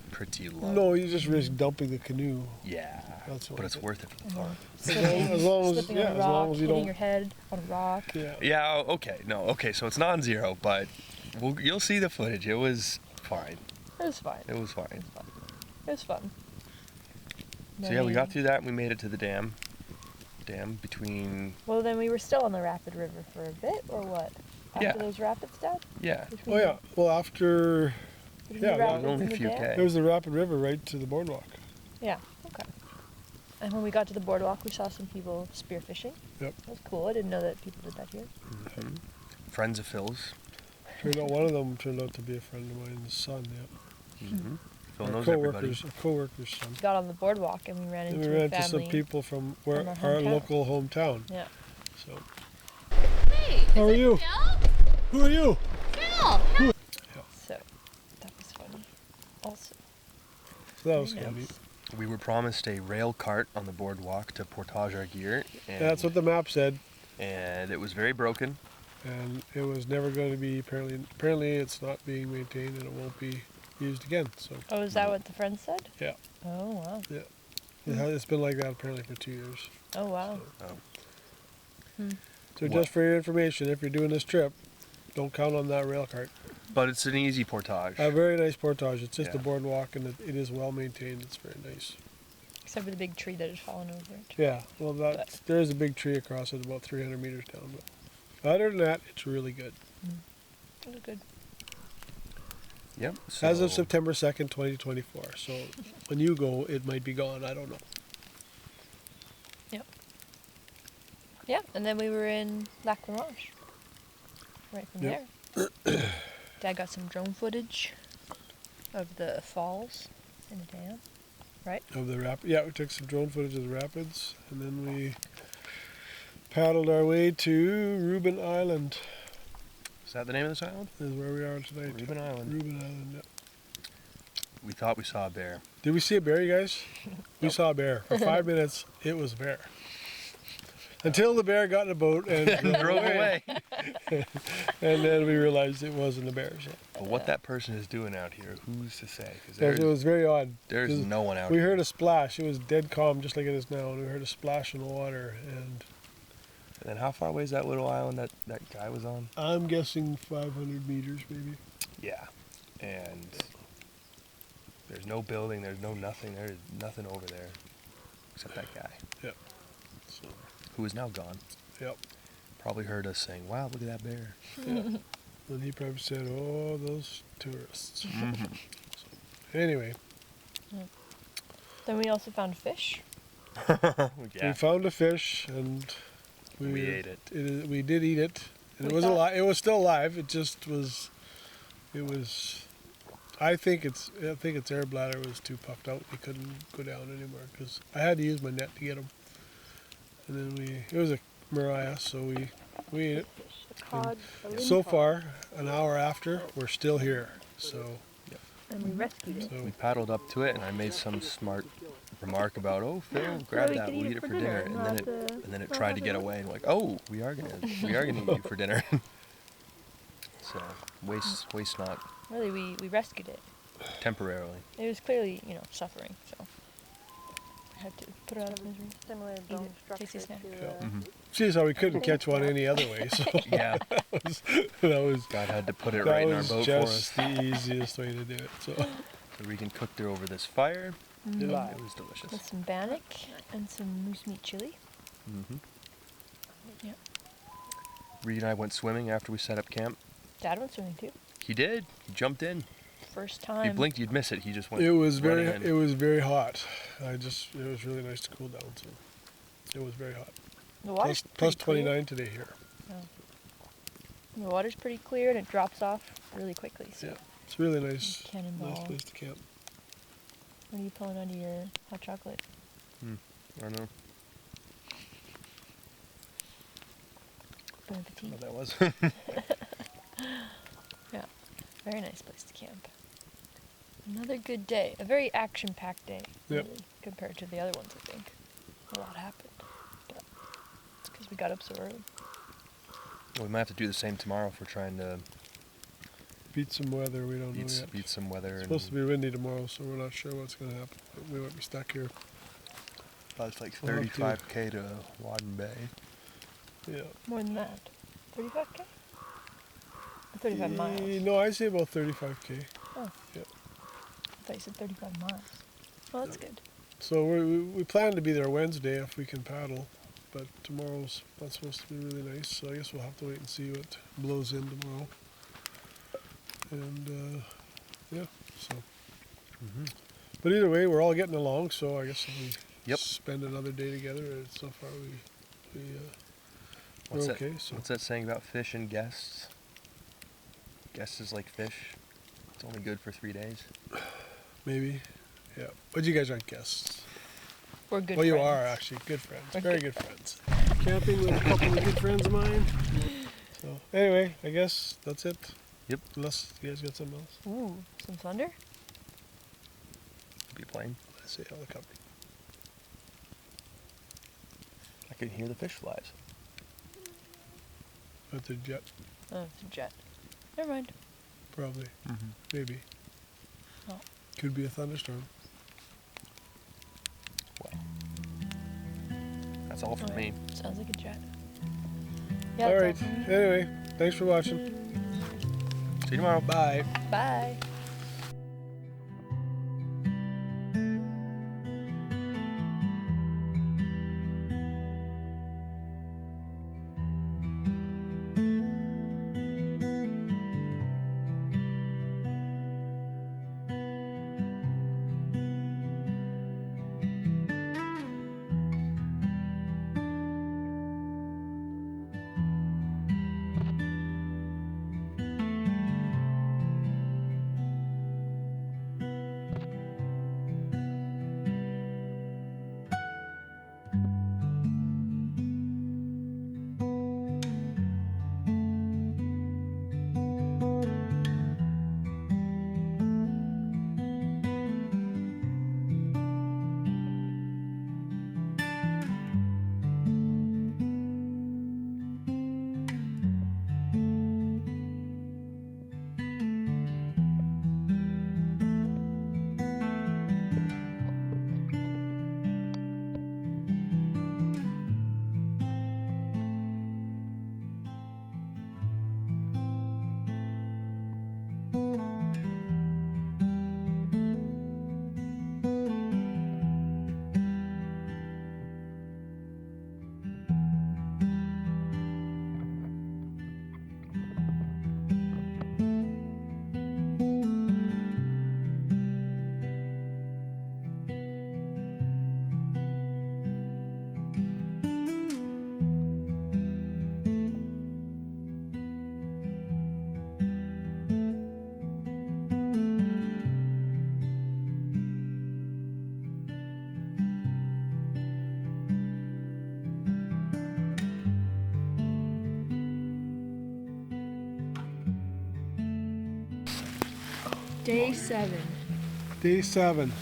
low. No, you just risk dumping the canoe. Yeah. That's what But I it's think. worth it for the fun. Slipping, as long as- slipping yeah, on a as rock, long as you hitting don't- your head on a rock. Yeah. Yeah. Okay. No. Okay. So it's non-zero, but you'll see the footage. It was fine. It was fine. It was fine. It was fun. So yeah, we got through that. And we made it to the dam. Dam between. Well, then we were still on the rapid river for a bit, or what? After Yeah. those rapids, Dad? Yeah. Between Oh yeah. Well, after between yeah, the well, rapids only and a the few dam? K. there was the rapid river right to the boardwalk. Yeah. Okay. And when we got to the boardwalk, we saw some people spearfishing. Yep. That was cool. I didn't know that people did that here. Mhm. Friends of Phil's. Turned out one of them turned out to be a friend of mine, the son. Yeah. Mm-hmm. Phil Our knows everybody. co-worker's son. We got on the boardwalk and we ran And into we a ran into family. some people from our our hometown. local hometown. Yeah. So Hey, how are you? Phil? Who are you? Phil! So that was funny. Also, So that was very handy. nice. We were promised a rail cart on the boardwalk to portage our gear, and, That's what the map said, and it was very broken. and it was never going to be. Apparently, it's not being maintained, and it won't be used again. So Oh, is that what the friend said? Yeah. Oh wow. it's been like that apparently for 2 years. Oh wow. So What? just for your information, if you're doing this trip, don't count on that rail cart. But it's an easy portage. A very nice portage. It's just a Yeah. boardwalk, and it is well maintained. It's very nice. Except for the big tree that had fallen over it. Yeah, well, there is a big tree across it, about 300 meters down. But other than that, it's really good. It was good. Yep. As of so- September 2nd, 2024. So when you go, it might be gone. I don't know. Yeah, and then we were in Lac La Manche. Right from Yep. there. Dad got some drone footage of the falls in the dam. Of the yeah, we took some drone footage of the rapids, and then we paddled our way to Reuben Island. Is that the name of this island? Is where we are tonight. Reuben Island. Reuben Island. Yeah. We thought we saw a bear. Did we see a bear, you guys? We saw a bear. For 5 minutes, it was a bear. Until the bear got in a boat and drove away. And then we realized it wasn't a bear. So. But what that person is doing out here, who's to say? Because It was very odd. there's no one out We here. heard a splash. It was dead calm, just like it is now. And we heard a splash in the water. And And then how far away is that little island that guy was on? I'm guessing 500 meters, maybe. Yeah. And there's no building, there's no nothing. There's nothing over there except that guy. Yep. So, Who is now gone. yep. Probably heard us saying, wow, look at that bear. Yeah. And he probably said, "Oh, those tourists." Mm-hmm. Anyway, Then we also found fish. we found a fish and We ate it. We did eat it. And it was alive. It was still alive. It just was. It was. I think its air bladder was too puffed out. He couldn't go down anymore because I had to use my net to get him. And then it was a Mariah, so we ate it. Cod, a limb So cod. far, an hour after, we're still here. So And we rescued it. We paddled up to it, and I made some smart remark about, "Oh, Phil, grab we that. could We'll eat it for dinner." And then it tried to get away, and we're like, "Oh, we are gonna eat you for dinner." So waste not Really, we rescued it. temporarily. It was clearly, suffering, so I had to put it out of misery. Similar Eat bone it. structure Tasty snack. to Mm-hmm. geez, how we couldn't catch one any other way. So Yeah, that was God had to put it that right in our was boat for us, just the easiest way to do it. So so we can cook there over this fire. It was delicious. With some bannock and some moose meat chili. Mm-hmm. Yep. Reed and I went swimming after we set up camp. Dad went swimming too. He did. He jumped in. First If time. you blinked, you'd miss it. He just went. it was very running in. it was very hot. It was really nice to cool down. So it was very hot. The water's Plus pretty clear. 29 today here. The water's pretty clear and it drops off really quickly. So Yeah, it's really nice. Cannonball. Nice place to camp. What are you pulling out of your hot chocolate? I don't know Bon appetit. what that was. Very nice place to camp. Another good day. A very action-packed day, Yep. really, compared to the other ones, I think. A lot happened. But it's because we got up so early. We might have to do the same tomorrow if we're trying to Beat some weather. We don't know yet. beat some weather. It's supposed to be windy tomorrow, so we're not sure what's going to happen. But we might be stuck here. It's like We'll have to- 35K to Wadin Bay. Yeah. More than that. 35K? Or 35 miles. No, I'd say about 35K. Oh. Yep. I thought you said 35 miles. Well, that's good. So we plan to be there Wednesday if we can paddle, but tomorrow's not supposed to be really nice. So I guess we'll have to wait and see what blows in tomorrow. And yeah, so. But either way, we're all getting along. So I guess if we spend another day together, so far we're okay. So What's that saying about fish and guests? Guests is like fish. It's only good for 3 days. maybe, yeah. But you guys aren't guests. We're good Well, friends. you are actually good friends. We're Very good- good friends. Camping with a couple of good friends of mine. So anyway, I guess that's it. Yep. Unless you guys got something else. Ooh, some thunder? Be a plane. I say helicopter. I can hear the fish flies. But the jet, Oh, it's a jet. Never mind. probably. Maybe. Oh. Could be a thunderstorm. That's all for me. Sounds like a jet. Yeah, All that's right. all for me. Anyway, thanks for watching. See you tomorrow. Bye. Bye. Day 7. Day 7.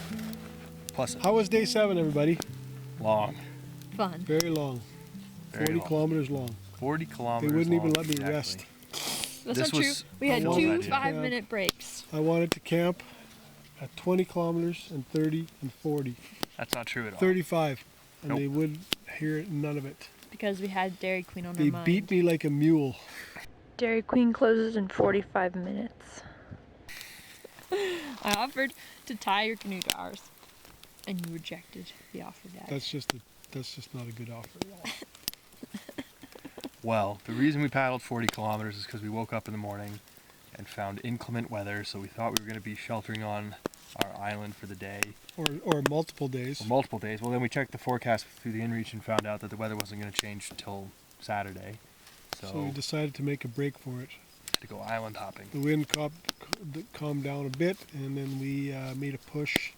Plus How was day 7, everybody? long. Fun. Very long. Very 40 long. kilometers long. 40 kilometers They wouldn't even long, let me exactly. rest. That's This not true. was We had a two long idea. 5-minute breaks. I wanted to camp at 20 kilometers and 30 and 40. That's not true at all. 35. And Nope. they wouldn't hear none of it. Because we had Dairy Queen on They our mind. beat me like a mule. Dairy Queen closes in 45 minutes. I offered to tie your canoe to ours, and you rejected the offer, Dad. That's just not a good offer at all. Well, the reason we paddled 40 kilometers is because we woke up in the morning and found inclement weather, so we thought we were going to be sheltering on our island for the day. Or multiple days. For multiple days. Well, then we checked the forecast through the inReach and found out that the weather wasn't going to change until Saturday. So So we decided to make a break for it. to go island hopping. The wind calmed down a bit, and then we made a push.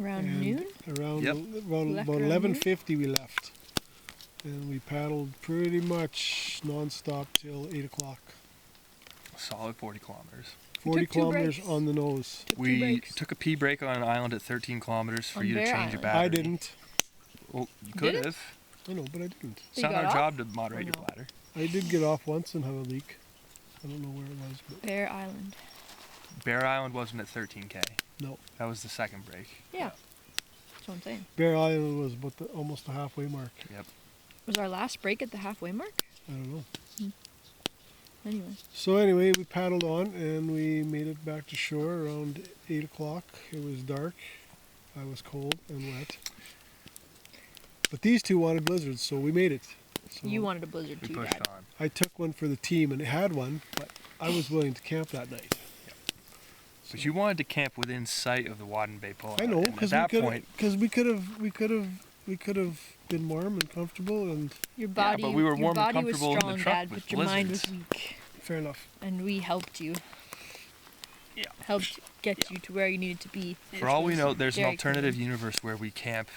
Around and noon? Around Yep. Left about around 11:50 we left, and we paddled pretty much non-stop till 8 o'clock. A solid 40 kilometers. 40 took 2 kilometers breaks. on the nose. Took 2 We breaks. took a pee break on an island at 13 kilometers for On you to Bear change a Island. battery. I didn't. Well, you could Didn't? have. I know, but I didn't. It's You not got our off? job to moderate your no? bladder. I did get off once and have a leak. I don't know where it was, but Bear Island. Bear Island wasn't at 13K. no. That was the second break. Yeah. That's what I'm saying. Bear Island was about almost the halfway mark. Was our last break at the halfway mark? I don't know. Anyway. So anyway, we paddled on and we made it back to shore around 8 o'clock. It was dark. I was cold and wet. But these two wanted blizzards, so we made it. So You wanted a blizzard We too, pushed Dad. on. I took one for the team and it had one, but I was willing to camp that night. But you wanted to camp within sight of the Wadin Bay Pull. I know, And at because that point, we could have been warm and comfortable, and Your body, but we were your warm and body was comfortable in the strong, truck Dad, with but your mind was blizzards. weak. fair enough. And we helped you. Yeah. Helped get you to where you needed to be. for all we know, there's an Dairy alternative Queen. universe where we camp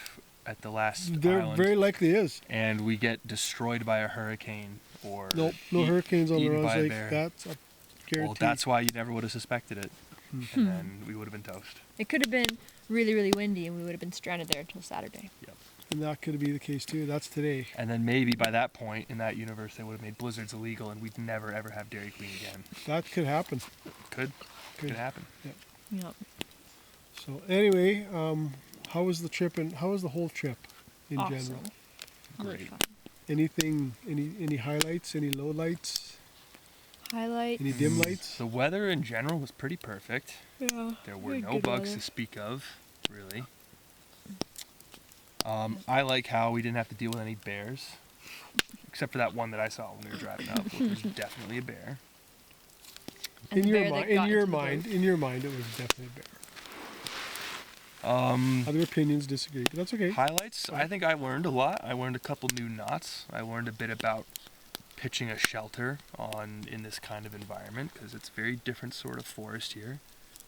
at the last There island very likely is. and we get destroyed by a hurricane or Nope, no hurricanes on the eaten Rose by a Lake. bear. That's a guarantee. Well, that's why you never would have suspected it, and then we would have been toast. It could have been really, really windy, and we would have been stranded there until Saturday. And that could be the case too. That's today. And then maybe by that point in that universe, they would have made blizzards illegal, and we'd never ever have Dairy Queen again. That could happen. Could happen. Yeah. So anyway, how was the trip and how was the whole trip in Awesome. general? Really Great. fun. Anything? Any highlights? Any low lights? Highlight. Any dim lights? The weather in general was pretty perfect. Yeah. There were Very no good bugs weather. to speak of, really. I like how we didn't have to deal with any bears, except for that one that I saw when we were driving up, which was definitely a bear. And In the your bear that mind, got into the boat. it was definitely a bear. Um, Other opinions disagree, but that's okay. highlights. I think I learned a lot. I learned a couple new knots. I learned a bit about pitching a shelter in this kind of environment because it's a very different sort of forest here.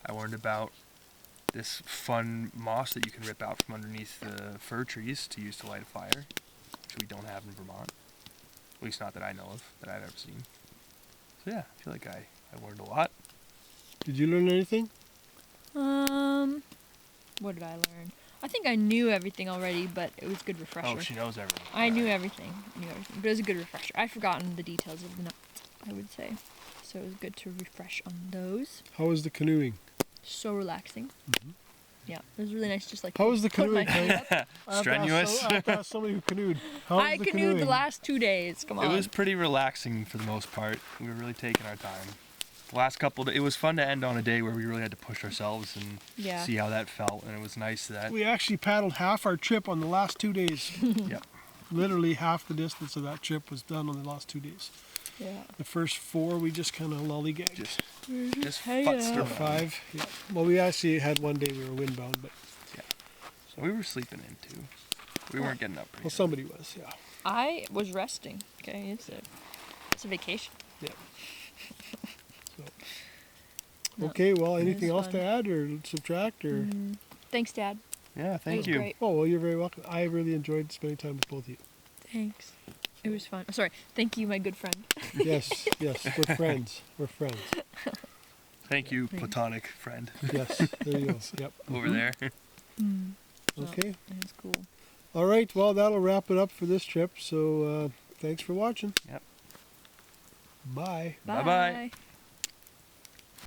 I learned about this fun moss that you can rip out from underneath the fir trees to use to light a fire, which we don't have in Vermont. At least not that I know of, that I've ever seen. So yeah, I feel like I learned a lot. Did you learn anything? What did I learn? I think I knew everything already, but it was a good refresher. Oh, she knows everything. I knew everything. But it was a good refresher. I'd forgotten the details of the knots, I would say. So it was good to refresh on those. How was the canoeing? So relaxing. Yeah, it was really nice. Just like How was the put my canoeing? feet up. Strenuous. I have to ask somebody who canoed. How was I the canoed canoeing? the last 2 days. Come on. It was pretty relaxing for the most part. We were really taking our time. The last couple it was fun to end on a day where we really had to push ourselves and Yeah. see how that felt, and it was nice that We actually paddled half our trip on the last 2 days. Yep. Literally half the distance of that trip was done on the last 2 days. Yeah. The first 4 we just kind of lollygagged. just hanging futzed out. Or around. 5. Yeah. Well, we actually had one day we were windbound, but So we were sleeping in too. We weren't getting up. well, somebody was. Yeah. I was resting. Okay, it's a vacation. Yeah. So. No, Okay. Well, it anything was else to fun. add or subtract or? Thanks, Dad. Yeah, It thank was you. great. Oh well, you're very welcome. I really enjoyed spending time with both of you. Thanks. It was fun. Oh, sorry. Thank you, my good friend. Yes, yes. We're friends. We're friends. Thank you, platonic friend. Yes, there you go. Yep. Over there. Okay. It's cool. All right. Well, that'll wrap it up for this trip. So thanks for watching. Yep. Bye. Bye-bye.